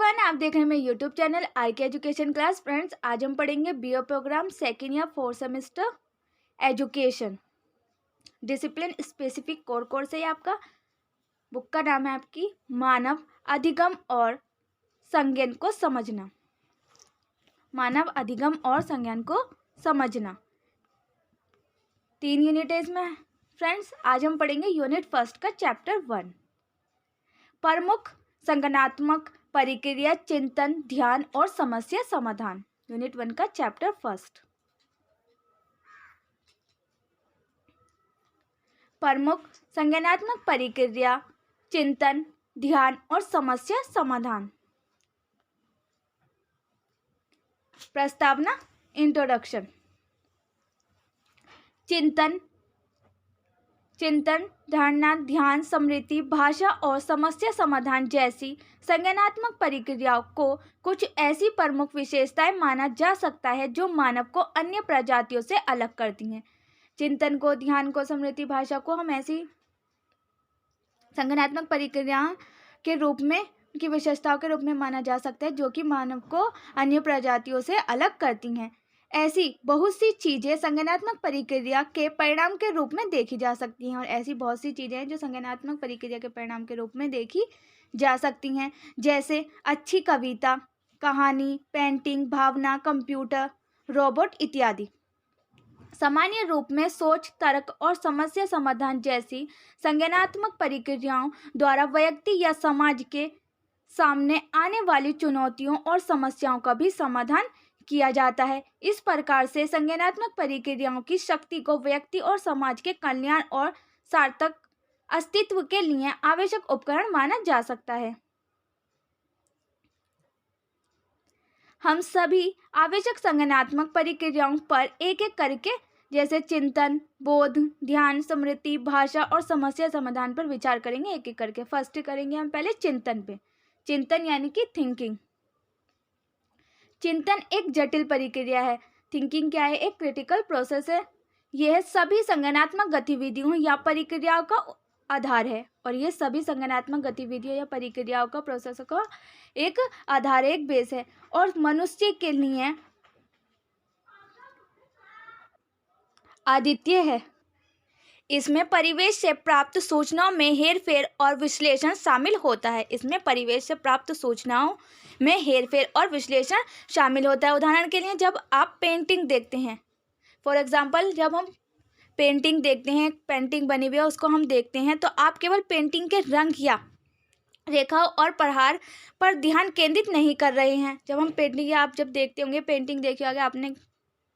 Everyone, आप देख रहे हैं मेरे YouTube channel R K education class. Friends, आज हम पढ़ेंगे बीओ प्रोग्राम सेकेंड या fourth semester education discipline specific core course है। आपका बुक का नाम है आपकी मानव अधिगम और संज्ञान को समझना। मानव अधिगम और संज्ञान को समझना 3 यूनिट है इसमें। फ्रेंड्स, आज हम पढ़ेंगे यूनिट फर्स्ट का चैप्टर 1, प्रमुख संज्ञानात्मक परिक्रिया, चिंतन, ध्यान और समस्या समाधान। यूनिट 1 का चैप्टर फर्स्ट, प्रमुख संज्ञानात्मक परिक्रिया, चिंतन, ध्यान और समस्या समाधान। प्रस्तावना, इंट्रोडक्शन। चिंतन, धारणा, ध्यान, स्मृति, भाषा और समस्या समाधान जैसी संज्ञानात्मक परिक्रियाओं को कुछ ऐसी प्रमुख विशेषताएं माना जा सकता है जो मानव को अन्य प्रजातियों से अलग करती हैं। चिंतन को, ध्यान को, स्मृति, भाषा को हम ऐसी संज्ञानात्मक परिक्रियाओं के रूप में, उनकी विशेषताओं के रूप में माना जा सकता है जो कि मानव को अन्य प्रजातियों से अलग करती हैं। ऐसी बहुत सी चीज़ें संज्ञानात्मक परिक्रिया के परिणाम के रूप में देखी जा सकती हैं, और ऐसी बहुत सी चीज़ें हैं जो संज्ञानात्मक परिक्रिया के परिणाम के रूप में देखी जा सकती हैं, जैसे अच्छी कविता, कहानी, पेंटिंग, भावना, कंप्यूटर, रोबोट इत्यादि। सामान्य रूप में सोच, तर्क और समस्या समाधान जैसी संज्ञानात्मक परिक्रियाओं द्वारा व्यक्ति या समाज के सामने आने वाली चुनौतियों और समस्याओं का भी समाधान किया जाता है। इस प्रकार से संज्ञानात्मक परिक्रियाओं की शक्ति को व्यक्ति और समाज के कल्याण और सार्थक अस्तित्व के लिए आवश्यक उपकरण माना जा सकता है। हम सभी आवश्यक संज्ञानात्मक परिक्रियाओं पर एक एक करके, जैसे चिंतन, बोध, ध्यान, स्मृति, भाषा और समस्या समाधान पर विचार करेंगे एक एक करके। फर्स्ट करेंगे हम पहले चिंतन पे। चिंतन यानी कि थिंकिंग। चिंतन एक जटिल परिक्रिया है। थिंकिंग क्या है? एक क्रिटिकल प्रोसेस है। यह सभी संज्ञानात्मक गतिविधियों या परिक्रियाओं का आधार है, और ये सभी संज्ञानात्मक गतिविधियों या परिक्रियाओं का प्रोसेस का एक आधार, एक बेस है, और मनुष्य के लिए अद्वितीय है। इसमें परिवेश से प्राप्त सूचनाओं में हेरफेर और विश्लेषण शामिल होता है। इसमें परिवेश से प्राप्त सूचनाओं में हेरफेर और विश्लेषण शामिल होता है। उदाहरण के लिए, जब आप पेंटिंग देखते हैं, फॉर एग्जांपल, जब हम पेंटिंग देखते हैं, पेंटिंग बनी हुई है, उसको हम देखते हैं, तो आप केवल पेंटिंग के रंग या रेखाओं और प्रहार पर ध्यान केंद्रित नहीं कर रहे हैं। जब हम पेंटिंग, या आप जब देखते होंगे, पेंटिंग देखी होगी आपने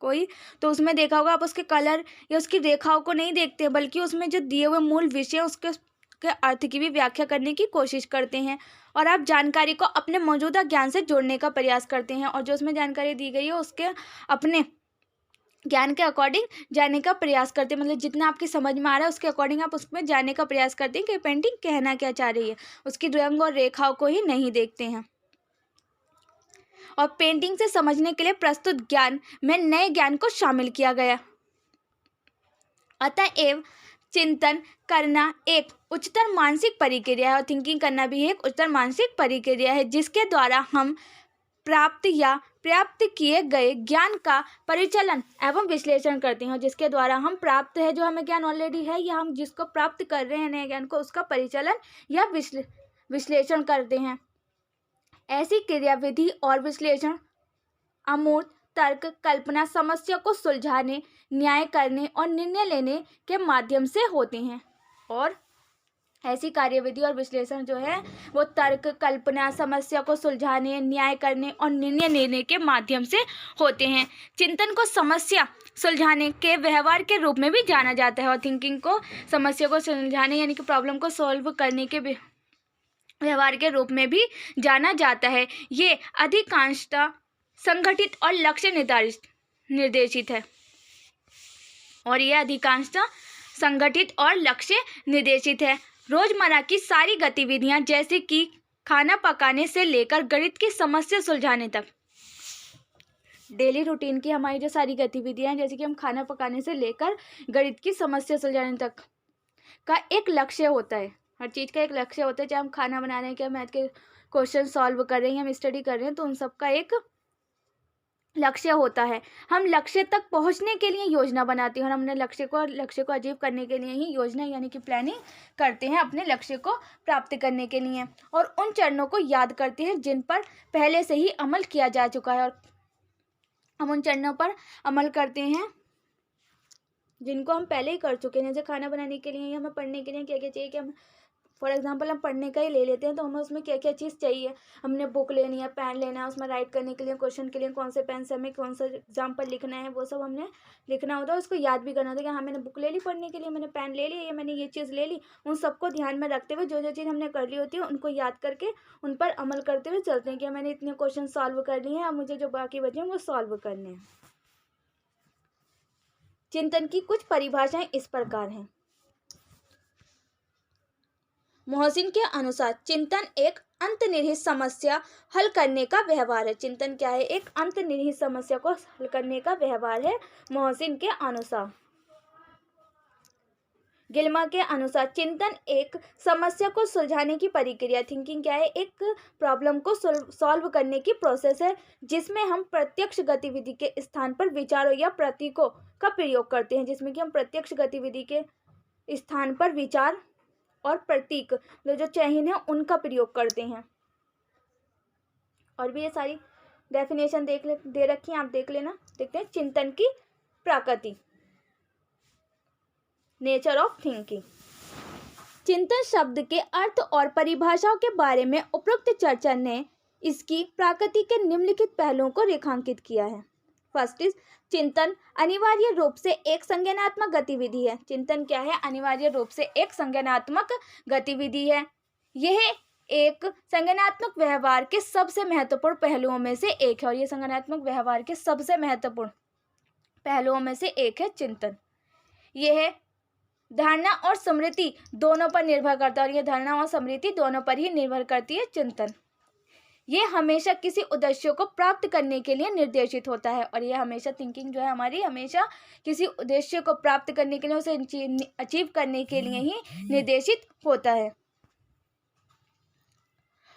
कोई, तो उसमें देखा होगा आप उसके कलर या उसकी रेखाओं को नहीं देखते, बल्कि उसमें जो दिए हुए मूल विषय उसके अर्थ की भी व्याख्या करने की कोशिश करते हैं, और आप जानकारी को अपने मौजूदा ज्ञान से जोड़ने का प्रयास करते हैं, और जो उसमें जानकारी दी गई है उसके अपने ज्ञान के अकॉर्डिंग जानने का प्रयास करते हैं। मतलब जितना आपकी समझ में आ रहा है उसके अकॉर्डिंग आप उसमें जानने का प्रयास करते हैं कि पेंटिंग कहना क्या चाह रही है। उसकी रंग और रेखाओं को ही नहीं देखते हैं। और पेंटिंग से समझने के लिए प्रस्तुत ज्ञान में नए ज्ञान को शामिल किया गया। अतएव चिंतन करना एक उच्चतर मानसिक प्रक्रिया है, और थिंकिंग करना भी एक उच्चतर मानसिक प्रक्रिया है, जिसके द्वारा हम प्राप्त या प्राप्त किए गए ज्ञान का परिचालन एवं विश्लेषण करते हैं। और जिसके द्वारा हम प्राप्त है, जो हमें ज्ञान ऑलरेडी है, या हम जिसको प्राप्त कर रहे हैं नए ज्ञान को, उसका परिचालन या विश्लेषण करते हैं। ऐसी क्रियाविधि और विश्लेषण अमूर्त तर्क, कल्पना, समस्या को सुलझाने, न्याय करने और निर्णय लेने के माध्यम से होते हैं। और ऐसी कार्यविधि और विश्लेषण जो है वो तर्क, कल्पना, समस्या को सुलझाने, न्याय करने और निर्णय लेने के माध्यम से होते हैं। चिंतन को समस्या सुलझाने के व्यवहार के रूप में भी जाना जाता है, और थिंकिंग को समस्या को सुलझाने यानी कि प्रॉब्लम को सॉल्व करने के व्यवहार के रूप में भी जाना जाता है। ये अधिकांशतः संगठित और लक्ष्य निर्देशित है, और यह अधिकांशतः संगठित और लक्ष्य निर्देशित है। रोजमर्रा की सारी गतिविधियां, जैसे कि खाना पकाने से लेकर गणित की समस्या सुलझाने तक, डेली रूटीन की हमारी जो सारी गतिविधियां, जैसे कि हम खाना पकाने से लेकर गणित की समस्या सुलझाने तक का एक लक्ष्य होता है। हर चीज़ का एक लक्ष्य होता है, चाहे हम खाना बना रहे हैं, क्या मैथ के क्वेश्चन सॉल्व कर रहे हैं, हम स्टडी कर रहे हैं, तो उन सब का एक लक्ष्य होता है। हम लक्ष्य तक पहुंचने के लिए योजना बनाते हैं और हमने लक्ष्य को अचीव करने के लिए ही योजना यानी कि प्लानिंग करते हैं अपने लक्ष्य को प्राप्त करने के लिए, और उन चरणों को याद करते हैं जिन पर पहले से ही अमल किया जा चुका है, और हम उन चरणों पर अमल करते हैं जिनको हम पहले ही कर चुके हैं। जैसे खाना बनाने के लिए, हमें पढ़ने के लिए क्या क्या चाहिए, कि हम फॉर एग्जांपल हम पढ़ने का ही ले लेते हैं, तो हमें उसमें क्या क्या चीज़ चाहिए, हमने बुक लेनी है, पेन लेना है, उसमें राइट करने के लिए, क्वेश्चन के लिए कौन से पेन से हमें कौन सा एग्जाम्पल लिखना है, वो सब हमने लिखना होता है। उसको याद भी करना होता है कि हाँ मैंने बुक ले ली पढ़ने के लिए, मैंने पेन ले लिया, या मैंने ये चीज़ ले ली। उन सबको ध्यान में रखते हुए जो जो चीज़ हमने कर ली होती है उनको याद करके उन पर अमल करते हुए चलते हैं कि मैंने इतने क्वेश्चन सॉल्व कर लिए हैं, अब मुझे जो बाकी बचे हैं वो सॉल्व करने हैं। चिंतन की कुछ परिभाषाएं इस प्रकार हैं। मोहसिन के अनुसार चिंतन एक अंतर्निहित समस्या हल करने का व्यवहार है। चिंतन क्या है? एक अंतर्निहित समस्या को हल करने का व्यवहार है मोहसिन के अनुसार। गिल्मा के अनुसार चिंतन एक समस्या को सुलझाने की प्रक्रिया, थिंकिंग क्या है? एक प्रॉब्लम को सॉल्व करने की प्रोसेस है जिसमें हम प्रत्यक्ष गतिविधि के स्थान पर विचारों या प्रतीकों का प्रयोग करते हैं, जिसमें कि हम प्रत्यक्ष गतिविधि के स्थान पर विचार और प्रतीक जो चिन्ह है उनका प्रयोग करते हैं। और भी ये सारी डेफिनेशन दे रखी है, आप देख लेना। देखते हैं चिंतन की प्रकृति, नेचर ऑफ थिंकिंग। चिंतन शब्द के अर्थ और परिभाषाओं के बारे में उपरोक्त चर्चा ने इसकी प्रकृति के निम्नलिखित पहलुओं को रेखांकित किया है। फर्स्ट इज चिंतन अनिवार्य रूप से एक संज्ञानात्मक गतिविधि है। चिंतन क्या है? अनिवार्य रूप से एक संज्ञानात्मक गतिविधि है। यह एक संज्ञानात्मक व्यवहार के सबसे महत्वपूर्ण पहलुओं में से एक है, और यह संज्ञानात्मक व्यवहार के सबसे महत्वपूर्ण पहलुओं में से एक है चिंतन। यह धारणा और स्मृति दोनों पर निर्भर करता है, और यह धारणा और स्मृति दोनों पर ही निर्भर करती है चिंतन। ये हमेशा किसी उद्देश्य को प्राप्त करने के लिए निर्देशित होता है, और ये हमेशा थिंकिंग जो है हमारी हमेशा किसी उद्देश्य को प्राप्त करने के लिए, उसे अचीव करने के लिए ही निर्देशित होता है।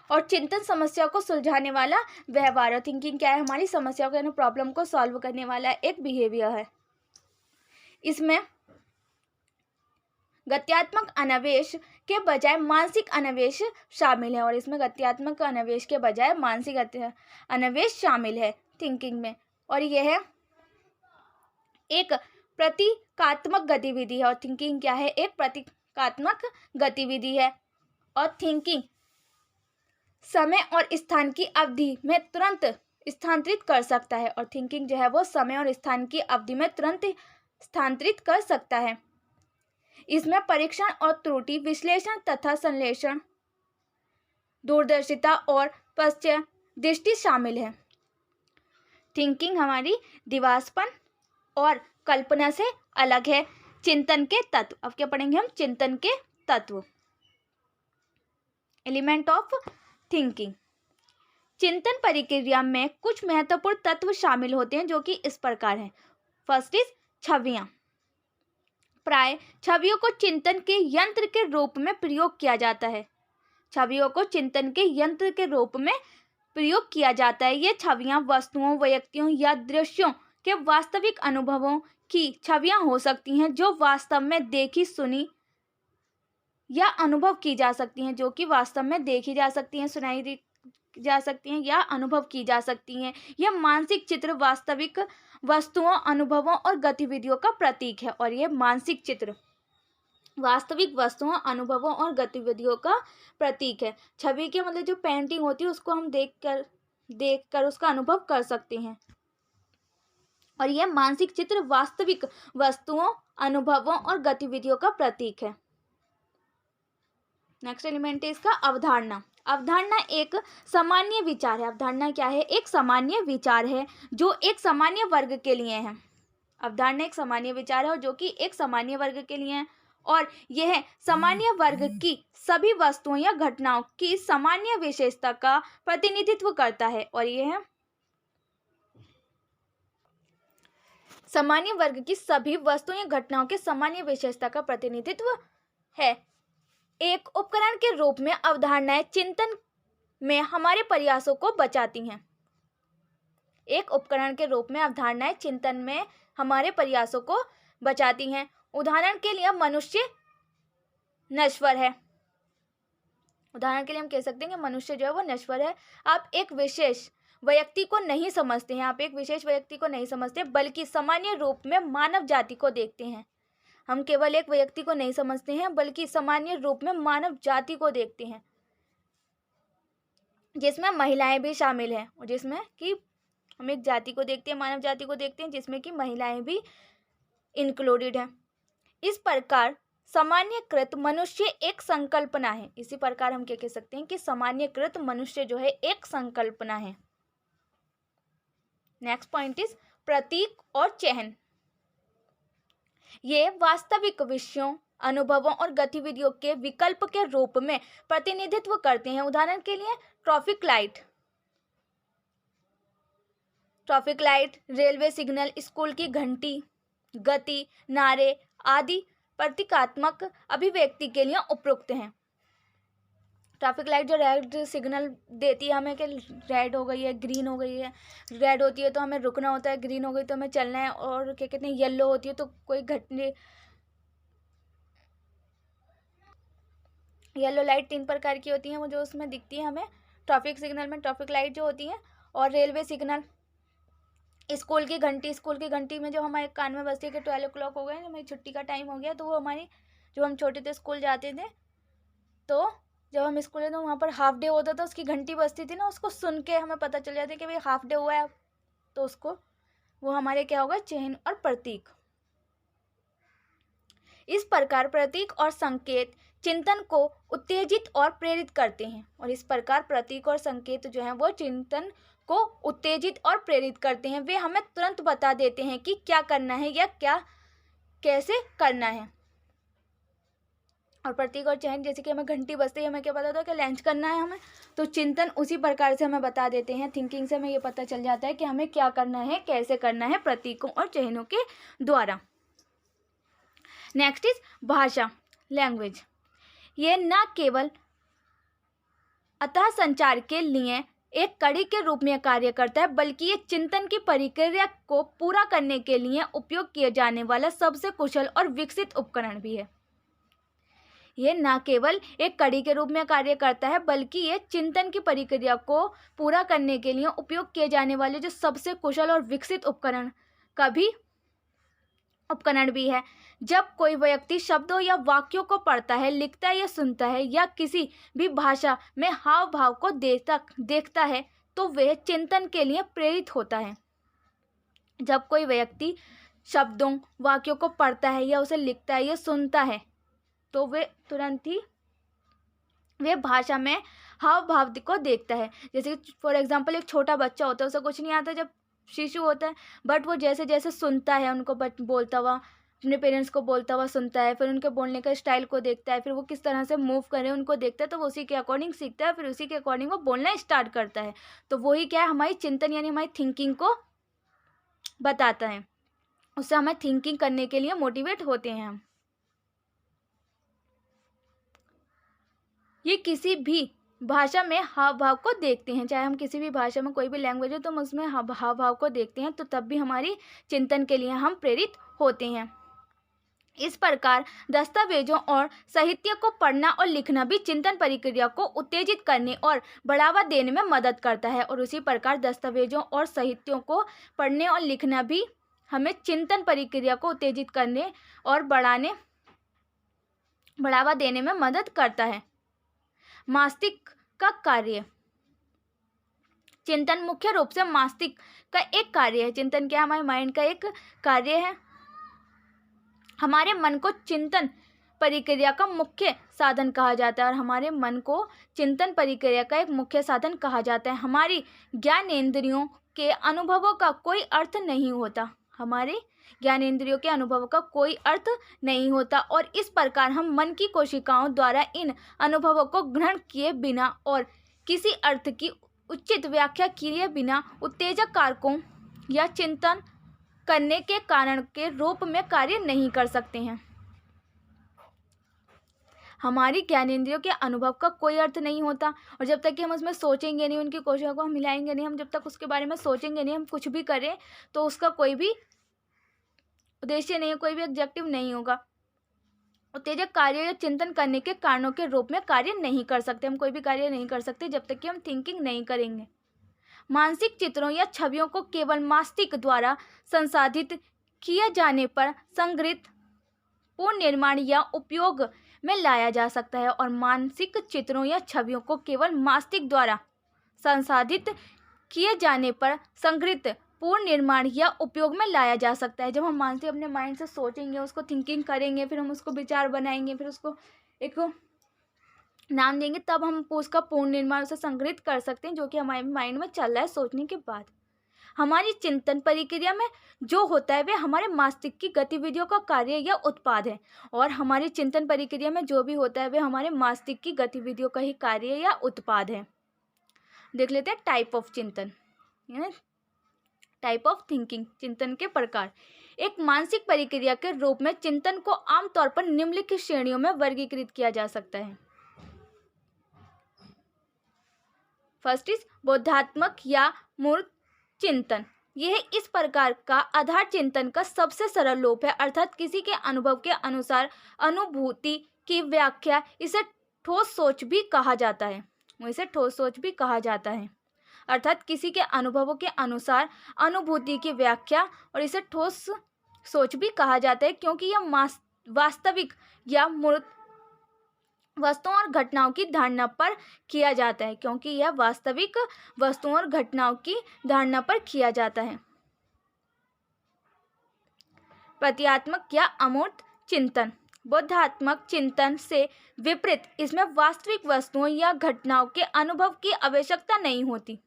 और चिंतन समस्या को सुलझाने वाला व्यवहार है। थिंकिंग क्या है? हमारी समस्या को यानी प्रॉब्लम को सॉल्व करने वाला एक बिहेवियर है। इसमें गत्यात्मक अनवेश के बजाय मानसिक अनवेश शामिल है, और इसमें गत्यात्मक अनवेश के बजाय मानसिक अनवेश शामिल है थिंकिंग में। और यह एक प्रतीकात्मक गतिविधि है, और थिंकिंग क्या है? एक प्रतीकात्मक गतिविधि है। और थिंकिंग समय और स्थान की अवधि में तुरंत स्थानांतरित कर सकता है, और थिंकिंग जो है वो समय और स्थान की अवधि में तुरंत स्थानांतरित कर सकता है। इसमें परीक्षण और त्रुटि विश्लेषण तथा संश्लेषण, दूरदर्शिता और पश्चात दृष्टि शामिल है। थिंकिंग हमारी दिवास्पन और कल्पना से अलग है। चिंतन के तत्व, अब क्या पढ़ेंगे हम? चिंतन के तत्व, एलिमेंट ऑफ थिंकिंग। चिंतन प्रक्रिया में कुछ महत्वपूर्ण तत्व शामिल होते हैं जो कि इस प्रकार हैं। फर्स्ट इज छवियां। प्राय छवियों को चिंतन के यंत्र के रूप में प्रयोग किया जाता है। छवियों को चिंतन के यंत्र के रूप में प्रयोग किया जाता है। ये छवियां वस्तुओं, व्यक्तियों या दृश्यों के वास्तविक अनुभवों की छवियां हो सकती हैं जो वास्तव में देखी, सुनी या अनुभव की जा सकती हैं, जो कि वास्तव में देखी जा सकती हैं, सुनाई जा सकती हैं या अनुभव की जा सकती हैं। यह मानसिक चित्र वास्तविक वस्तुओं, अनुभवों और गतिविधियों का प्रतीक है, और यह मानसिक चित्र वास्तविक वस्तुओं, अनुभवों और गतिविधियों का प्रतीक है। छवि के मतलब जो पेंटिंग होती है उसको हम देखकर उसका अनुभव कर सकते हैं, और यह मानसिक चित्र वास्तविक वस्तुओं, अनुभवों और गतिविधियों का प्रतीक है। नेक्स्ट एलिमेंट है इसका अवधारणा। अवधारणा एक सामान्य विचार है। अवधारणा क्या है? एक सामान्य विचार है जो एक सामान्य वर्ग के लिए है। अवधारणा एक सामान्य विचार है और जो कि एक सामान्य वर्ग के लिए है, और यह सामान्य वर्ग की सभी वस्तुओं या घटनाओं की सामान्य विशेषता का प्रतिनिधित्व करता है, और यह सामान्य वर्ग की सभी वस्तुओं या घटनाओं के सामान्य विशेषता का प्रतिनिधित्व है। एक उपकरण के रूप में अवधारणाएं चिंतन में हमारे प्रयासों को बचाती हैं। एक उपकरण के रूप में अवधारणाएं चिंतन में हमारे प्रयासों को बचाती हैं। उदाहरण के लिए मनुष्य नश्वर है। उदाहरण के लिए हम कह सकते हैं कि मनुष्य जो है वो नश्वर है। आप एक विशेष व्यक्ति को नहीं समझते हैं, आप एक विशेष व्यक्ति को नहीं समझते, बल्कि सामान्य रूप में मानव जाति को देखते हैं। हम केवल एक व्यक्ति को नहीं समझते हैं, बल्कि सामान्य रूप में मानव जाति को देखते हैं, जिसमें महिलाएं भी शामिल हैं। और जिसमें कि हम एक जाति को देखते हैं, मानव जाति को देखते हैं, जिसमें कि महिलाएं भी इंक्लूडेड हैं। इस प्रकार सामान्यकृत मनुष्य एक संकल्पना है। इसी प्रकार हम क्या कह सकते हैं कि सामान्यकृत मनुष्य जो है एक संकल्पना है। नेक्स्ट पॉइंट इज प्रतीक और चिह्न। ये वास्तविक विषयों, अनुभवों और गतिविधियों के विकल्प के रूप में प्रतिनिधित्व करते हैं। उदाहरण के लिए traffic light, railway signal, school की घंटी, गति, नारे आदि प्रतीकात्मक अभिव्यक्ति के लिए उपयुक्त हैं। ट्रैफिक लाइट जो रेड सिग्नल देती है हमें कि रेड हो गई है, ग्रीन हो गई है। रेड होती है तो हमें रुकना होता है, ग्रीन हो गई तो हमें चलना है, और क्या कहते हैं येलो होती है तो कोई घटने। येलो लाइट 3 प्रकार की होती है, वो जो उसमें दिखती है हमें ट्रैफिक सिग्नल में, ट्रैफिक लाइट जो होती है। और रेलवे सिग्नल, स्कूल की घंटी में जो हमारे कान में बजती है कि 12 o'clock हो गए, हमारी छुट्टी का टाइम हो गया, तो वो हमारी, जो हम छोटे थे स्कूल जाते थे तो जब हम स्कूल में, तो वहाँ पर हाफ डे होता था, उसकी घंटी बजती थी ना, उसको सुन के हमें पता चल जाता है कि भाई हाफ डे हुआ है, तो उसको, वो हमारे क्या होगा, चिन्ह और प्रतीक। इस प्रकार प्रतीक और संकेत चिंतन को उत्तेजित और प्रेरित करते हैं। और इस प्रकार प्रतीक और संकेत जो हैं वो चिंतन को उत्तेजित और प्रेरित करते हैं। वे हमें तुरंत बता देते हैं कि क्या करना है या क्या कैसे करना है। और प्रतीक और चिन्ह, जैसे कि हमें घंटी बजते ही हमें क्या पता था कि लंच करना है हमें, तो चिंतन उसी प्रकार से हमें बता देते हैं। थिंकिंग से हमें ये पता चल जाता है कि हमें क्या करना है, कैसे करना है, प्रतीकों और चिन्हों के द्वारा। नेक्स्ट इज भाषा, लैंग्वेज। ये न केवल अतः संचार के लिए एक कड़ी के रूप में कार्य करता है, बल्कि ये चिंतन की प्रक्रिया को पूरा करने के लिए उपयोग किए जाने वाला सबसे कुशल और विकसित उपकरण भी है। ये न केवल एक कड़ी के रूप में कार्य करता है, बल्कि ये चिंतन की प्रक्रिया को पूरा करने के लिए उपयोग किए जाने वाले जो सबसे कुशल और विकसित उपकरण भी है। जब कोई व्यक्ति शब्दों या वाक्यों को पढ़ता है, लिखता है या सुनता है, या किसी भी भाषा में हाव भाव को देखता है, तो वह चिंतन के लिए प्रेरित होता है। जब कोई व्यक्ति शब्दों, वाक्यों को पढ़ता है या उसे लिखता है या सुनता है, तो वे तुरंत ही वे भाषा में हाव भाव को देखता है। जैसे फॉर एग्जाम्पल एक छोटा बच्चा होता है, उसे कुछ नहीं आता जब शिशु होता है, बट वो जैसे जैसे सुनता है उनको बोलता हुआ, अपने पेरेंट्स को बोलता हुआ सुनता है, फिर उनके बोलने का स्टाइल को देखता है, फिर वो किस तरह से मूव कर रहे हैं उनको देखता है, तो वो उसी के अकॉर्डिंग सीखता है, फिर उसी के अकॉर्डिंग वो बोलना स्टार्ट करता है। तो वही क्या है, हमारी चिंतन यानी हमारी थिंकिंग को बताता है, उससे हमें थिंकिंग करने के लिए मोटिवेट होते हैं हम। ये किसी भी भाषा में हाव भाव को देखते हैं, चाहे हम किसी भी भाषा में कोई भी लैंग्वेज हो तो हम उसमें हाव भाव को देखते हैं, तो तब भी हमारी चिंतन के लिए हम प्रेरित होते हैं। इस प्रकार दस्तावेजों और साहित्य को पढ़ना और लिखना भी चिंतन प्रक्रिया को उत्तेजित करने और बढ़ावा देने में मदद करता है। और उसी प्रकार दस्तावेजों और साहित्यों को पढ़ने और लिखना भी हमें चिंतन प्रक्रिया को उत्तेजित करने और बढ़ावा देने में मदद करता है। मस्तिष्क का कार्य, चिंतन मुख्य रूप से मस्तिष्क का एक कार्य है। चिंतन क्या, हमारे माइंड का एक कार्य है। हमारे मन को चिंतन प्रक्रिया का मुख्य साधन कहा जाता है, और हमारे मन को चिंतन प्रक्रिया का एक मुख्य साधन कहा जाता है। हमारी ज्ञानेंद्रियों के अनुभवों का कोई अर्थ नहीं होता, हमारे ज्ञानेंद्रियों के अनुभवों का कोई अर्थ नहीं होता, और इस प्रकार हम मन की कोशिकाओं द्वारा इन अनुभवों को ग्रहण किए बिना और किसी अर्थ की उचित व्याख्या किए बिना उत्तेजक कारकों या चिंतन करने के कारण के रूप में कार्य नहीं कर सकते हैं। हमारी ज्ञानेंद्रियों के अनुभव का कोई अर्थ नहीं होता। और जब तक कि हम उसमें सोचेंगे नहीं, उनकी कोशिशों को हम मिलाएंगे नहीं, हम जब तक उसके बारे में सोचेंगे नहीं, हम कुछ भी करें तो उसका कोई भी उद्देश्य नहीं है, कोई भी ऑब्जेक्टिव नहीं होगा। उत्तेजक कार्य या चिंतन करने के कारणों के रूप में कार्य नहीं कर सकते। हम कोई भी कार्य नहीं कर सकते जब तक कि हम थिंकिंग नहीं करेंगे। मानसिक चित्रों या छवियों को केवल मस्तिष्क द्वारा संसाधित किए जाने पर संग्रहित पुनर्निर्माण या उपयोग में लाया जा सकता है। और मानसिक चित्रों या छवियों को केवल मस्तिष्क द्वारा संसाधित किए जाने पर संग्रहित पूर्ण निर्माण या उपयोग में लाया जा सकता है। जब हम मानसिक अपने माइंड से सोचेंगे, उसको थिंकिंग करेंगे, फिर हम उसको विचार बनाएंगे, फिर उसको एक नाम देंगे, तब हम उसका पूर्ण निर्माण उसे संग्रहित कर सकते हैं, जो कि हमारे माइंड में चल रहा है सोचने के बाद। हमारी चिंतन प्रक्रिया में जो होता है वे हमारे मस्तिष्क की गतिविधियों का कार्य या उत्पाद है। और हमारी चिंतन प्रक्रिया में जो भी होता है वे हमारे मस्तिष्क की गतिविधियों का ही कार्य या उत्पाद है। देख लेते हैं टाइप ऑफ चिंतन, टाइप ऑफ थिंकिंग, चिंतन के प्रकार। एक मानसिक प्रक्रिया के रूप में चिंतन को आमतौर पर निम्नलिखित श्रेणियों में वर्गीकृत किया जा सकता है। फर्स्ट इज बोधात्मक या मूर्त चिंतन। यह इस प्रकार का आधार चिंतन का सबसे सरल रूप है, अर्थात किसी के अनुभव के अनुसार अनुभूति की व्याख्या। इसे ठोस सोच भी कहा जाता है। इसे ठोस सोच भी कहा जाता है, अर्थात किसी के अनुभवों के अनुसार अनुभूति की व्याख्या, और इसे ठोस सोच भी कहा जाता है क्योंकि यह वास्तविक या मूर्त वस्तुओं और घटनाओं की धारणा पर किया जाता है, क्योंकि यह वास्तविक वस्तुओं और घटनाओं की धारणा पर किया जाता है। प्रतीकात्मक या अमूर्त चिंतन। बोधात्मक चिंतन से विपरीत इसमें वास्तविक वस्तुओं या घटनाओं के अनुभव की आवश्यकता नहीं होती।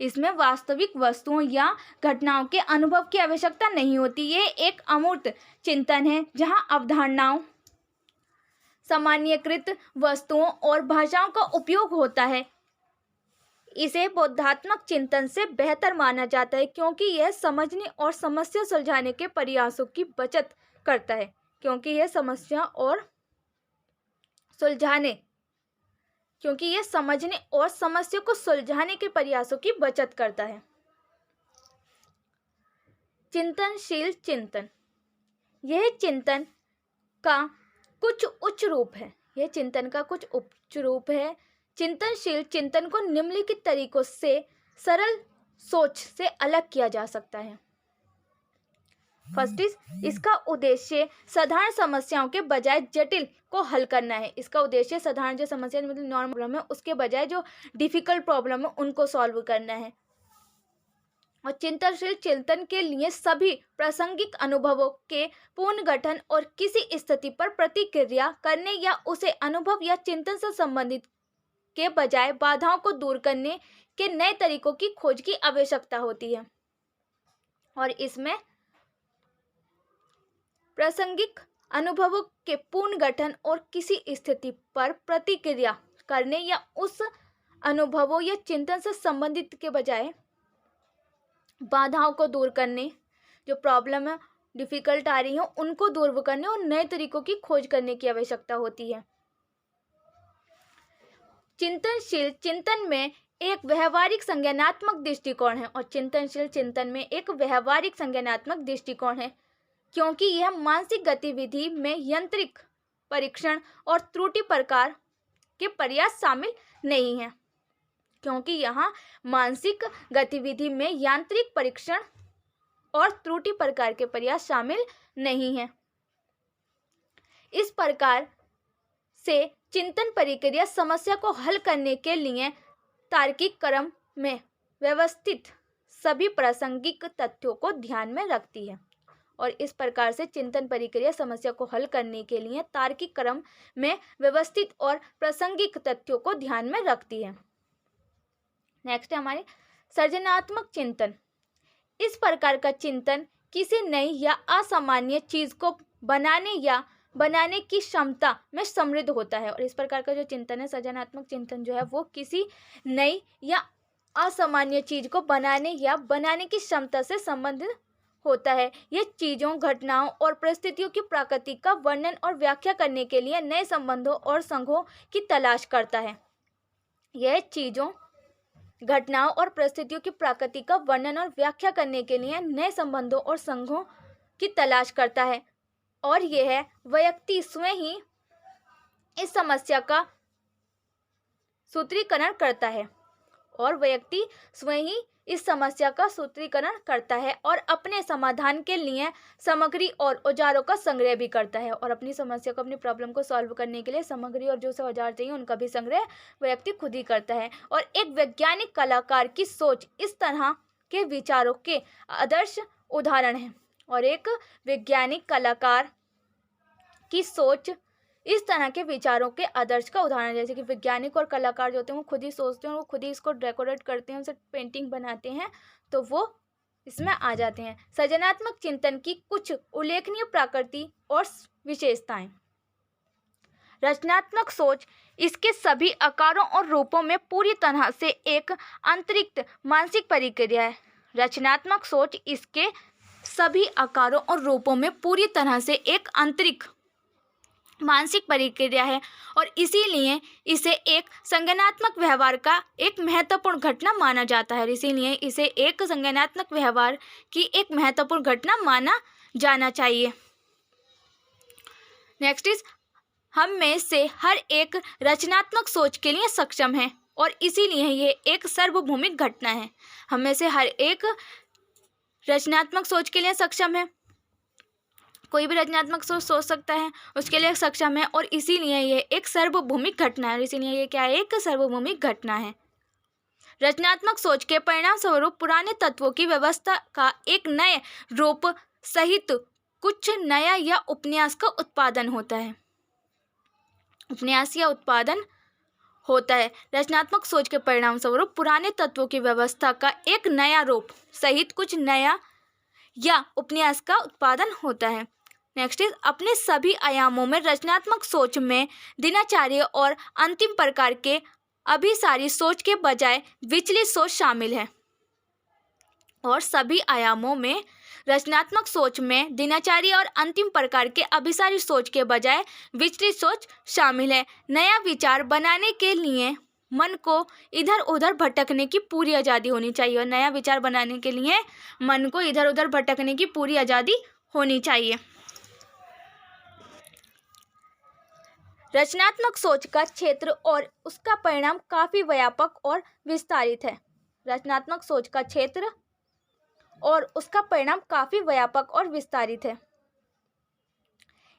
इसमें वास्तविक वस्तुओं या घटनाओं के अनुभव की आवश्यकता नहीं होती। ये एक अमूर्त चिंतन है जहां अवधारणाओं, सामान्यीकृत वस्तुओं और भाषाओं का उपयोग होता है। इसे बोधात्मक चिंतन से बेहतर माना जाता है क्योंकि यह समझने और समस्या सुलझाने के प्रयासों की बचत करता है। क्योंकि यह समझने और समस्या को सुलझाने के प्रयासों की बचत करता है। चिंतनशील चिंतन। यह चिंतन का कुछ उच्च रूप है। यह चिंतन का कुछ उच्च रूप है। चिंतनशील चिंतन को निम्नलिखित तरीकों से सरल सोच से अलग किया जा सकता है। फर्स्ट इज, इसका उद्देश्य साधारण समस्याओं के बजाय जटिल को हल करना है। इसका उद्देश्य साधारण जो समस्या मतलब नॉर्मल प्रॉब्लम है उसके बजाय जो डिफिकल्ट प्रॉब्लम है उनको सॉल्व करना है। और चिंतनशील चिंतन के लिए सभी प्रासंगिक अनुभवों के पुनर्गठन और किसी स्थिति पर प्रतिक्रिया करने या उसे अनुभव या चिंतन से संबंधित के बजाय बाधाओं को दूर करने के नए तरीकों की खोज की आवश्यकता होती है। और इसमें प्रासंगिक अनुभवों के पुनर्गठन और किसी स्थिति पर प्रतिक्रिया करने या उस अनुभवों या चिंतन से संबंधित के बजाय बाधाओं को दूर करने, जो प्रॉब्लम है डिफिकल्ट आ रही हो उनको दूर करने और नए तरीकों की खोज करने की आवश्यकता होती है। चिंतनशील चिंतन में एक व्यवहारिक संज्ञानात्मक दृष्टिकोण है। और चिंतनशील चिंतन में एक व्यवहारिक संज्ञानात्मक दृष्टिकोण है क्योंकि यह मानसिक गतिविधि में यांत्रिक परीक्षण और त्रुटि प्रकार के प्रयास शामिल नहीं है। क्योंकि यहाँ मानसिक गतिविधि में यांत्रिक परीक्षण और त्रुटि प्रकार के प्रयास शामिल नहीं है। इस प्रकार से चिंतन प्रक्रिया समस्या को हल करने के लिए तार्किक क्रम में व्यवस्थित सभी प्रासंगिक तथ्यों को ध्यान में रखती है। और इस प्रकार से चिंतन प्रक्रिया समस्या को हल करने के लिए तार्किक क्रम में व्यवस्थित और प्रासंगिक तथ्यों को ध्यान में रखती है। नेक्स्ट है हमारे सृजनात्मक चिंतन। इस प्रकार का चिंतन किसी नई या असामान्य चीज को बनाने की क्षमता में समृद्ध होता है। और इस प्रकार का जो चिंतन है सृजनात्मक चिंतन जो है वो किसी नई या असामान्य चीज को बनाने की क्षमता से संबंधित होता है। यह चीज़ों, घटनाओं और परिस्थितियों की प्रकृति का वर्णन और व्याख्या करने के लिए नए संबंधों और संघों की तलाश करता है। यह चीज़ों, घटनाओं और परिस्थितियों की प्रकृति का वर्णन और व्याख्या करने के लिए नए संबंधों और संघों की तलाश करता है और यह व्यक्ति स्वयं ही इस समस्या का सूत्रीकरण करता है और अपने समाधान के लिए सामग्री और औजारों का संग्रह भी करता है और अपनी समस्या को, अपनी प्रॉब्लम को सॉल्व करने के लिए सामग्री और जो से औजार चाहिए उनका भी संग्रह व्यक्ति खुद ही करता है। और एक वैज्ञानिक कलाकार की सोच इस तरह के विचारों के आदर्श उदाहरण है इस तरह के विचारों के आदर्श का उदाहरण, जैसे कि वैज्ञानिक और कलाकार जो होते हैं वो खुद ही सोचते हैं, वो खुद ही इसको डेकोरेट करते हैं, उनसे पेंटिंग बनाते हैं, तो वो इसमें आ जाते हैं। सृजनात्मक चिंतन की कुछ उल्लेखनीय प्रकृति और विशेषताएं। रचनात्मक सोच इसके सभी आकारों और रूपों में पूरी तरह से एक अंतरिक्त मानसिक प्रक्रिया है। रचनात्मक सोच इसके सभी आकारों और रूपों में पूरी तरह से एक आंतरिक मानसिक प्रक्रिया है और इसीलिए इसे एक संज्ञानात्मक व्यवहार का एक महत्वपूर्ण घटना माना जाता है। इसीलिए इसे एक संज्ञानात्मक व्यवहार की एक महत्वपूर्ण घटना माना जाना चाहिए। नेक्स्ट इज, हम में से हर एक रचनात्मक सोच के लिए सक्षम है और इसीलिए ये एक सार्वभौमिक घटना है। हम में से हर एक रचनात्मक सोच के लिए सक्षम है, कोई भी रचनात्मक सोच सकता है, उसके लिए सक्षम है और इसीलिए यह एक सार्वभौमिक घटना है। इसीलिए यह क्या है, एक सार्वभौमिक घटना है। रचनात्मक सोच के परिणाम स्वरूप पुराने तत्वों की व्यवस्था का एक नए रूप सहित कुछ नया या उपन्यास का उत्पादन होता है। रचनात्मक सोच के परिणाम स्वरूप पुराने तत्वों की व्यवस्था का एक नया रूप सहित कुछ नया या उपन्यास का उत्पादन होता है। नेक्स्ट इज, अपने सभी आयामों में रचनात्मक सोच में दिनचर्या और अंतिम प्रकार के अभिसारी सोच के बजाय विचलित सोच शामिल है। और सभी आयामों में रचनात्मक सोच में दिनचर्या और अंतिम प्रकार के अभिसारी सोच के बजाय विचलित सोच शामिल है। नया विचार बनाने के लिए मन को इधर उधर भटकने की पूरी आज़ादी होनी चाहिए और नया विचार बनाने के लिए मन को इधर उधर भटकने की पूरी आज़ादी होनी चाहिए। रचनात्मक सोच का क्षेत्र और उसका परिणाम काफ़ी व्यापक और विस्तारित है। रचनात्मक सोच का क्षेत्र और उसका परिणाम काफ़ी व्यापक और विस्तारित है।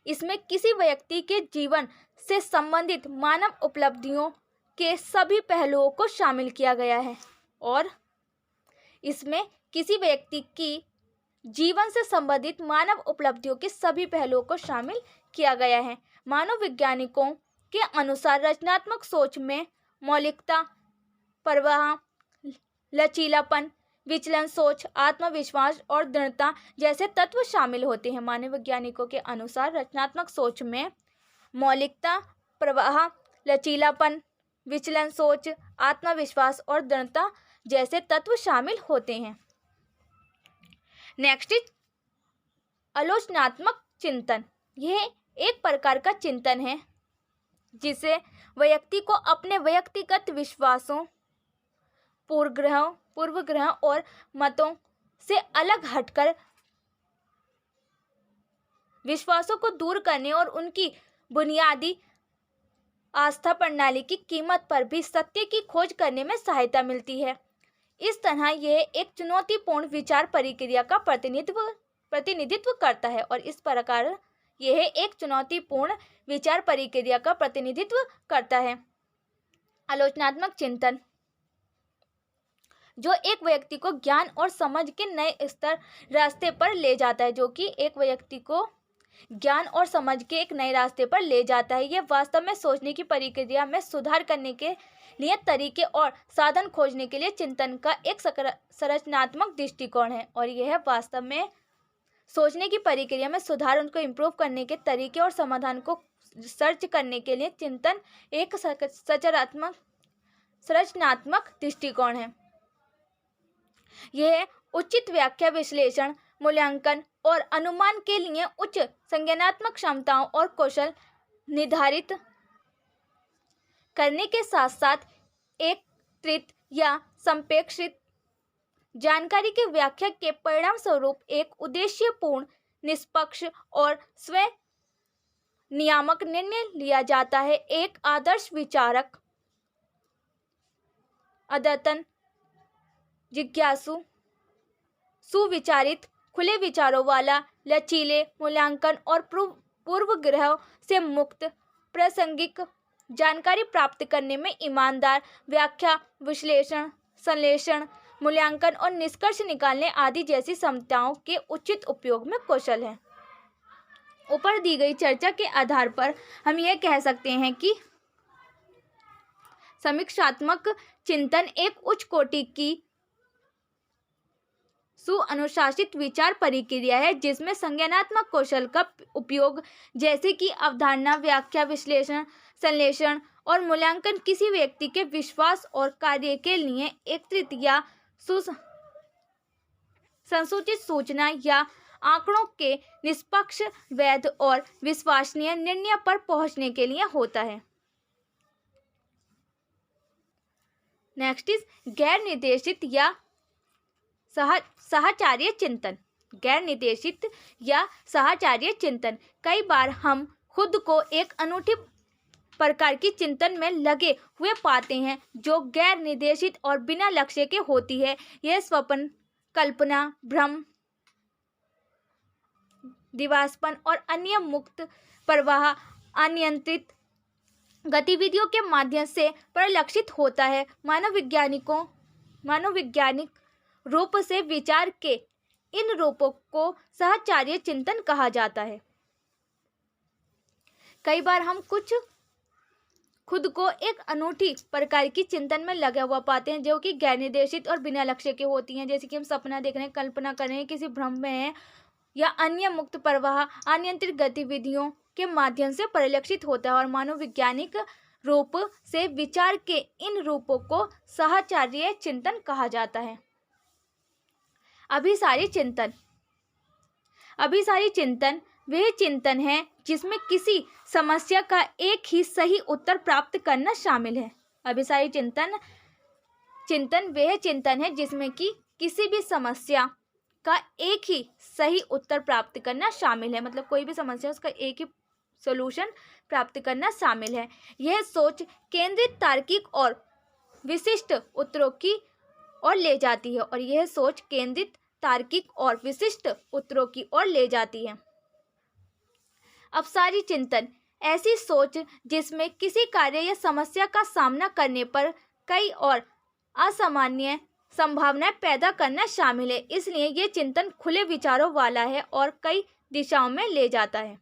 इसमें किसी व्यक्ति के जीवन से संबंधित मानव उपलब्धियों के सभी पहलुओं को शामिल किया गया है और इसमें किसी व्यक्ति की जीवन से संबंधित मानव उपलब्धियों के सभी पहलुओं को शामिल किया गया है। मानव वैज्ञानिकों के अनुसार रचनात्मक सोच में मौलिकता, प्रवाह, लचीलापन, विचलन सोच, आत्मविश्वास और दृढ़ता जैसे तत्व शामिल होते हैं। मानव वैज्ञानिकों के अनुसार रचनात्मक सोच में मौलिकता, प्रवाह, लचीलापन, विचलन सोच, आत्मविश्वास और दृढ़ता जैसे तत्व शामिल होते हैं। नेक्स्ट इज आलोचनात्मक चिंतन। यह एक प्रकार का चिंतन है जिसे व्यक्ति को अपने व्यक्तिगत विश्वासों, पूर्वग्रह और मतों से अलग हटकर विश्वासों को दूर करने और उनकी बुनियादी आस्था प्रणाली की कीमत पर भी सत्य की खोज करने में सहायता मिलती है। इस तरह यह एक चुनौतीपूर्ण विचार प्रक्रिया का प्रतिनिधित्व करता है और इस प्रकार यह एक चुनौतीपूर्ण विचार प्रक्रिया का प्रतिनिधित्व करता है। आलोचनात्मक चिंतन जो एक व्यक्ति को ज्ञान और समझ के नए स्तर रास्ते पर ले जाता है, यह वास्तव में सोचने की प्रक्रिया में सुधार करने के लिए तरीके और साधन खोजने के लिए चिंतन का एक संरचनात्मक दृष्टिकोण है और यह वास्तव में सोचने की प्रक्रिया में सुधार, उनको इम्प्रूव करने के तरीके और समाधान को सर्च करने के लिए चिंतन एक संरचनात्मक दृष्टिकोण है। यह उचित व्याख्या, विश्लेषण, मूल्यांकन और अनुमान के लिए उच्च संज्ञानात्मक क्षमताओं और कौशल निर्धारित करने के साथ साथ एकत्रित या संप्रेषित जानकारी की व्याख्या के परिणाम स्वरूप एक उद्देश्यपूर्ण, निष्पक्ष और स्वयं नियामक निर्णय लिया जाता है। एक आदर्श विचारक अद्यतन, जिज्ञासु, सुविचारित, खुले विचारों वाला, लचीले, मूल्यांकन और पूर्वग्रह से मुक्त, प्रासंगिक जानकारी प्राप्त करने में ईमानदार, व्याख्या, विश्लेषण, संश्लेषण, मूल्यांकन और निष्कर्ष निकालने आदि जैसी क्षमताओं के उचित उपयोग में कौशल है। ऊपर दी गई चर्चा के आधार पर हम यह कह सकते हैं कि समीक्षात्मक चिंतन एक उच्च कोटि की सुअनुशासित विचार प्रक्रिया है जिसमें संज्ञानात्मक कौशल का उपयोग जैसे कि अवधारणा, व्याख्या, विश्लेषण, संश्लेषण और मूल्यांकन किसी व्यक्ति के विश्वास और कार्य के लिए एकत्रित या संसूचित सूचना या आंकड़ों के निष्पक्ष, वैध और विश्वसनीय निर्णय पर पहुंचने के लिए होता है। नेक्स्ट इज गैर निर्देशित या साहचर्य चिंतन। गैर निर्देशित या साहचर्य चिंतन कई बार हम खुद को एक अनूठी प्रकार की चिंतन में लगे हुए पाते हैं जो गैर निर्देशित और बिना लक्ष्य के होती है। यह स्वप्न, कल्पना, भ्रम, दिवास्पन और अन्य मुक्त प्रवाह अनियंत्रित गतिविधियों के माध्यम से परिलक्षित होता है। मानववैज्ञानिक रूप से विचार के इन रूपों को साहचर्य चिंतन कहा जाता है। कई बार हम खुद को एक अनूठी प्रकार की चिंतन में लगा हुआ पाते हैं जो कि गैर निर्देशित और बिना लक्ष्य के होती हैं, जैसे कि हम सपना देख रहे हैं, कल्पना कर रहे हैं, किसी भ्रम में हैं या अन्य मुक्त प्रवाह अनियंत्रित गतिविधियों के माध्यम से परिलक्षित होता है। और मानववैज्ञानिक रूप से विचार के इन रूपों को साहचर्य चिंतन कहा जाता है। अभिसारी चिंतन वह चिंतन है जिसमें किसी समस्या का एक ही सही उत्तर प्राप्त करना शामिल है। अभिसारी चिंतन वह चिंतन है जिसमें कि किसी भी समस्या का एक ही सही उत्तर प्राप्त करना शामिल है, मतलब कोई भी समस्या उसका एक ही सॉल्यूशन प्राप्त करना शामिल है। यह सोच केंद्रित, तार्किक और विशिष्ट उत्तरों की ओर ले जाती है अपसारी चिंतन ऐसी सोच जिसमें किसी कार्य या समस्या का सामना करने पर कई और असामान्य संभावनाएं पैदा करना शामिल है, इसलिए ये चिंतन खुले विचारों वाला है और कई दिशाओं में ले जाता है।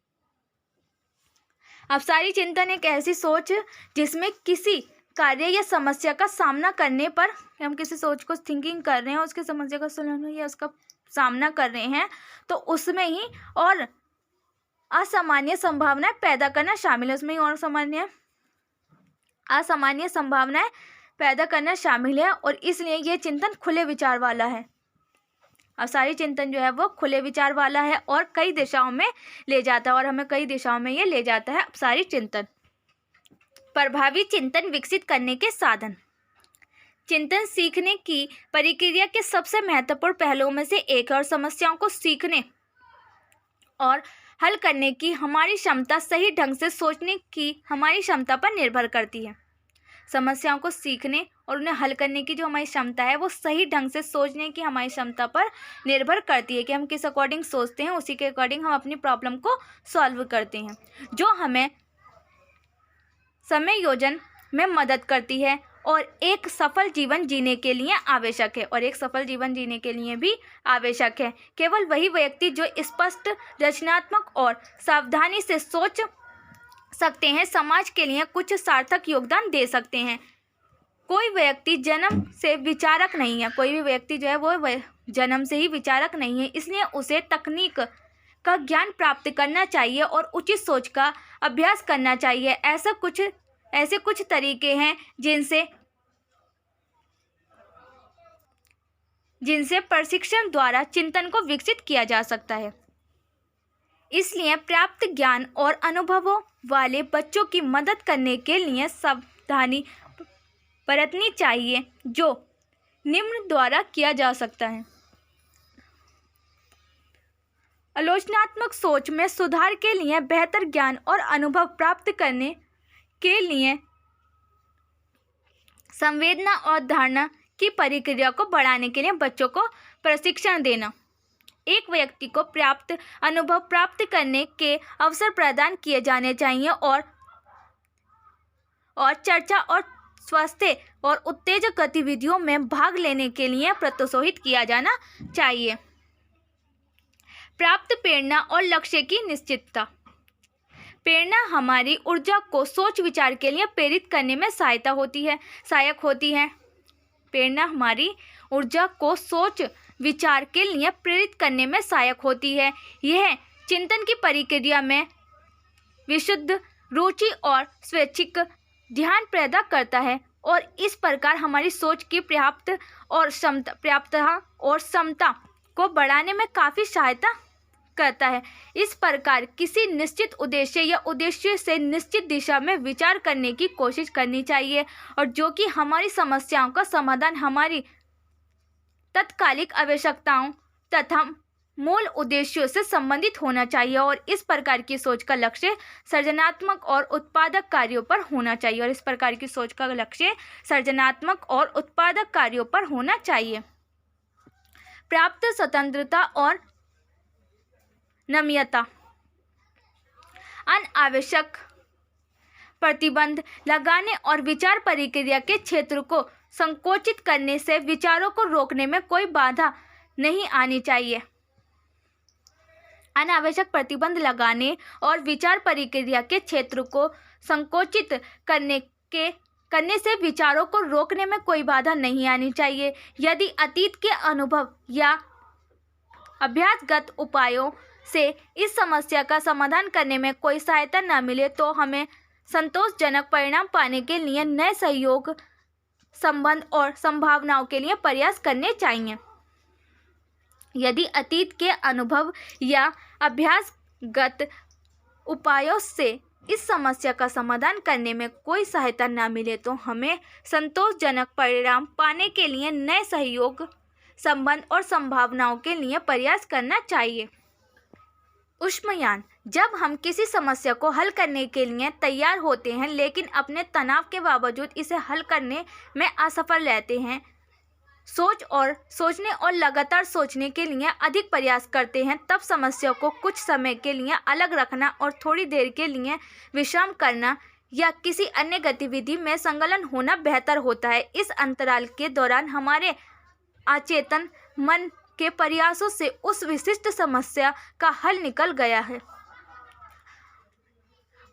अपसारी चिंतन एक ऐसी सोच जिसमें किसी कार्य या समस्या का सामना करने पर, हम किसी सोच को थिंकिंग कर रहे हैं, उसकी समस्या का सॉल्यूशन या उसका सामना कर रहे हैं, तो उसमें ही और असामान्य संभावनाएं पैदा करना शामिल है, उसमें ही और असामान्य संभावनाएं पैदा करना शामिल है और इसलिए यह चिंतन खुले विचार वाला है। अपसारी चिंतन जो है वो खुले विचार वाला है और कई दिशाओं में ले जाता है और हमें कई दिशाओं में ये ले जाता है अपसारी चिंतन। प्रभावी चिंतन विकसित करने के साधन। चिंतन सीखने की प्रक्रिया के सबसे महत्वपूर्ण पहलुओं में से एक है और समस्याओं को सीखने और हल करने की हमारी क्षमता सही ढंग से सोचने की हमारी क्षमता पर निर्भर करती है। समस्याओं को सीखने और उन्हें हल करने की जो हमारी क्षमता है वो सही ढंग से सोचने की हमारी क्षमता पर निर्भर करती है कि हम किस अकॉर्डिंग सोचते हैं, उसी के अकॉर्डिंग हम अपनी प्रॉब्लम को सॉल्व करते हैं, जो हमें समय योजन में मदद करती है और एक सफल जीवन जीने के लिए आवश्यक है। केवल वही व्यक्ति जो स्पष्ट, रचनात्मक और सावधानी से सोच सकते हैं समाज के लिए कुछ सार्थक योगदान दे सकते हैं। कोई व्यक्ति जन्म से विचारक नहीं है, कोई भी व्यक्ति जो है वो जन्म से ही विचारक नहीं है, इसलिए उसे तकनीक का ज्ञान प्राप्त करना चाहिए और उचित सोच का अभ्यास करना चाहिए। ऐसे कुछ तरीके हैं जिनसे जिनसे प्रशिक्षण द्वारा चिंतन को विकसित किया जा सकता है। इसलिए प्राप्त ज्ञान और अनुभवों वाले बच्चों की मदद करने के लिए सावधानी बरतनी चाहिए, जो निम्न द्वारा किया जा सकता है। आलोचनात्मक सोच में सुधार के लिए बेहतर ज्ञान और अनुभव प्राप्त करने के लिए संवेदना और धारणा की प्रक्रिया को बढ़ाने के लिए बच्चों को प्रशिक्षण देना। एक व्यक्ति को प्राप्त अनुभव प्राप्त करने के अवसर प्रदान किए जाने चाहिए और चर्चा और स्वास्थ्य और उत्तेजक गतिविधियों में भाग लेने के लिए प्रोत्साहित किया जाना चाहिए। प्राप्त प्रेरणा और लक्ष्य की निश्चितता। प्रेरणा हमारी ऊर्जा को सोच विचार के लिए प्रेरित करने में सहायक होती है। प्रेरणा हमारी ऊर्जा को सोच विचार के लिए प्रेरित करने में सहायक होती है। यह चिंतन की प्रक्रिया में विशुद्ध रुचि और स्वैच्छिक ध्यान पैदा करता है और इस प्रकार हमारी सोच की पर्याप्तता और क्षमता को बढ़ाने में काफ़ी सहायता करता है। इस प्रकार किसी निश्चित उद्देश्य या उद्देश्य से निश्चित दिशा में विचार करने की कोशिश करनी चाहिए और जो कि हमारी समस्याओं का समाधान हमारी तत्कालिक आवश्यकताओं तथा मूल उद्देश्यों से संबंधित होना चाहिए और इस प्रकार की सोच का लक्ष्य सृजनात्मक और उत्पादक कार्यों पर होना चाहिए। प्राप्त स्वतंत्रता और नम्यता। अनावश्यक प्रतिबंध लगाने और विचार प्रक्रिया के क्षेत्र को संकोचित करने से विचारों को रोकने में कोई बाधा नहीं आनी चाहिए। अनावश्यक प्रतिबंध लगाने और विचार प्रक्रिया के क्षेत्र को संकोचित करने से विचारों को रोकने में कोई बाधा नहीं आनी चाहिए। यदि अतीत के अनुभव या अभ्यासगत उपायों से इस समस्या का समाधान करने में कोई सहायता न मिले तो हमें संतोषजनक परिणाम पाने के लिए नए सहयोग, संबंध और संभावनाओं के लिए प्रयास करने चाहिए। यदि अतीत के अनुभव या अभ्यासगत उपायों से इस समस्या का समाधान करने में कोई सहायता न मिले तो हमें संतोषजनक परिणाम पाने के लिए नए सहयोग, संबंध और संभावनाओं के लिए प्रयास करना चाहिए। ऊष्मयान। जब हम किसी समस्या को हल करने के लिए तैयार होते हैं लेकिन अपने तनाव के बावजूद इसे हल करने में असफल रहते हैं, सोचने और लगातार सोचने के लिए अधिक प्रयास करते हैं, तब समस्या को कुछ समय के लिए अलग रखना और थोड़ी देर के लिए विश्राम करना या किसी अन्य गतिविधि में संलग्न होना बेहतर होता है। इस अंतराल के दौरान हमारे अचेतन मन के प्रयासों से उस विशिष्ट समस्या का हल निकल गया है।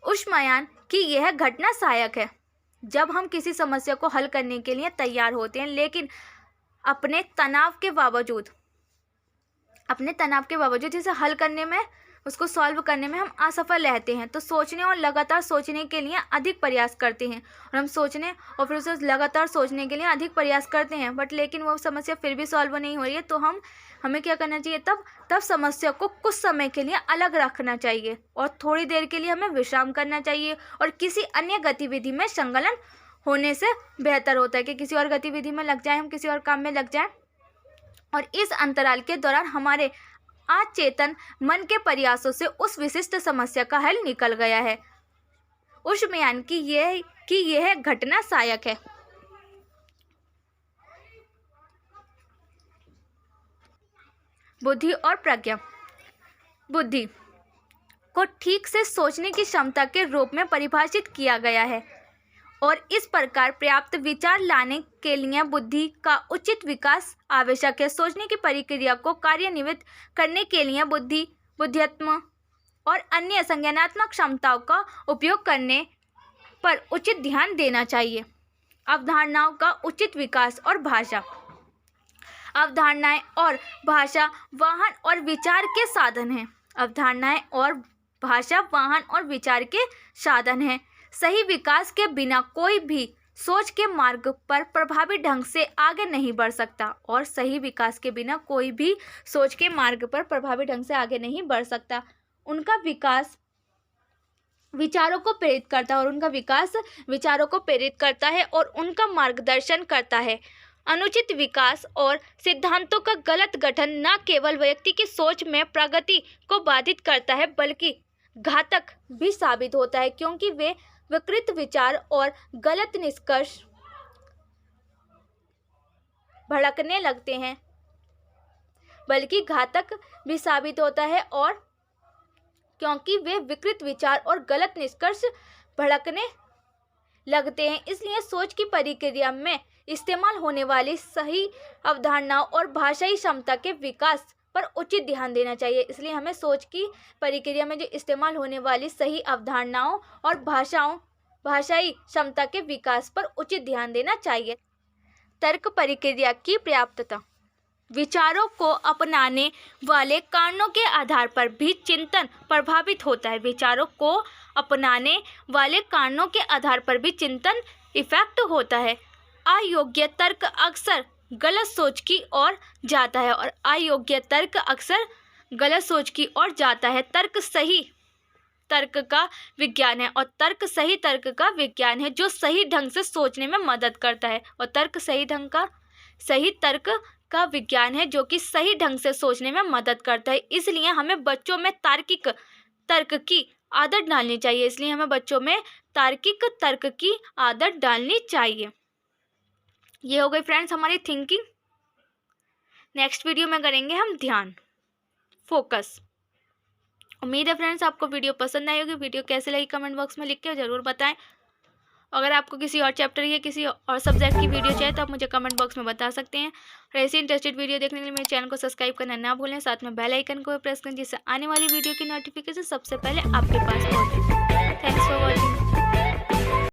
ऊष्मयान की यह घटना सहायक है। जब हम किसी समस्या को हल करने के लिए तैयार होते हैं लेकिन अपने तनाव के बावजूद इसे हल करने में, उसको सॉल्व करने में हम असफल रहते हैं, तो सोचने और लगातार सोचने के लिए अधिक प्रयास करते हैं और हम सोचने और फिर उसे लगातार सोचने के लिए अधिक प्रयास करते हैं लेकिन वो समस्या फिर भी सॉल्व नहीं हो रही है, तो हमें क्या करना चाहिए? तब समस्या को कुछ समय के लिए अलग रखना चाहिए और थोड़ी देर के लिए हमें विश्राम करना चाहिए और किसी अन्य गतिविधि में संलग्न होने से बेहतर होता है कि किसी और गतिविधि में लग जाए, हम किसी और काम में लग जाएं और इस अंतराल के दौरान हमारे अचेतन मन के प्रयासों से उस विशिष्ट समस्या का हल निकल गया है। ऊष्मयान की यह घटना सहायक है। बुद्धि और प्रज्ञा। बुद्धि को ठीक से सोचने की क्षमता के रूप में परिभाषित किया गया है और इस प्रकार पर्याप्त विचार लाने के लिए बुद्धि का उचित विकास आवश्यक है। सोचने की प्रक्रिया को कार्यान्वित करने के लिए बुद्धिमत्ता और अन्य संज्ञानात्मक क्षमताओं का उपयोग करने पर उचित ध्यान देना चाहिए। अवधारणाओं का उचित विकास और भाषा। अवधारणाएं और भाषा वाहन और विचार के साधन हैं। अवधारणाएं और भाषा वाहन और विचार के साधन हैं। सही विकास के बिना कोई भी सोच के मार्ग पर प्रभावी ढंग से आगे नहीं बढ़ सकता। और सही विकास के बिना कोई भी सोच के मार्ग पर प्रभावी ढंग से आगे नहीं बढ़ सकता। उनका विकास विचारों को प्रेरित करता है और उनका विकास विचारों को प्रेरित करता है और उनका मार्गदर्शन करता है। अनुचित विकास और सिद्धांतों का गलत गठन न केवल व्यक्ति की सोच में प्रगति को बाधित करता है बल्कि घातक भी साबित होता है, क्योंकि वे विकृत विचार और गलत निष्कर्ष भड़कने लगते हैं, बल्कि घातक भी साबित होता है और क्योंकि वे विकृत विचार और गलत निष्कर्ष भड़कने लगते हैं। इसलिए सोच की प्रक्रिया में इस्तेमाल होने वाली सही अवधारणाओं और भाषाई क्षमता के विकास पर उचित ध्यान देना चाहिए। इसलिए हमें सोच की प्रक्रिया में जो इस्तेमाल होने वाली सही अवधारणाओं और भाषाई क्षमता के विकास पर उचित ध्यान देना चाहिए। तर्क प्रक्रिया की पर्याप्तता। विचारों को अपनाने वाले कारणों के आधार पर भी चिंतन प्रभावित होता है। विचारों को अपनाने वाले कारणों के आधार पर भी चिंतन इफेक्ट होता है। अयोग्य तर्क अक्सर गलत सोच की ओर जाता है और अयोग्य तर्क अक्सर गलत सोच की ओर जाता है। तर्क सही तर्क का विज्ञान है और तर्क सही तर्क का विज्ञान है जो सही ढंग से सोचने में मदद करता है। और तर्क सही तर्क का विज्ञान है जो कि सही ढंग से सोचने में मदद करता है। इसलिए हमें बच्चों में तार्किक तर्क की आदत डालनी चाहिए। इसलिए हमें बच्चों में तार्किक तर्क की आदत डालनी चाहिए। ये हो गई फ्रेंड्स हमारी थिंकिंग। नेक्स्ट वीडियो में करेंगे हम ध्यान, फोकस। उम्मीद है फ्रेंड्स आपको वीडियो पसंद आई होगी। वीडियो कैसे लगी कमेंट बॉक्स में लिख के ज़रूर बताएं। अगर आपको किसी और चैप्टर या किसी और सब्जेक्ट की वीडियो चाहिए तो आप मुझे कमेंट बॉक्स में बता सकते हैं। और ऐसी इंटरेस्टेड वीडियो देखने के लिए मेरे चैनल को सब्सक्राइब करना ना भूलें। साथ में बेल आइकन को प्रेस करें जिससे आने वाली वीडियो की नोटिफिकेशन सबसे पहले आपके पास पहुंचे।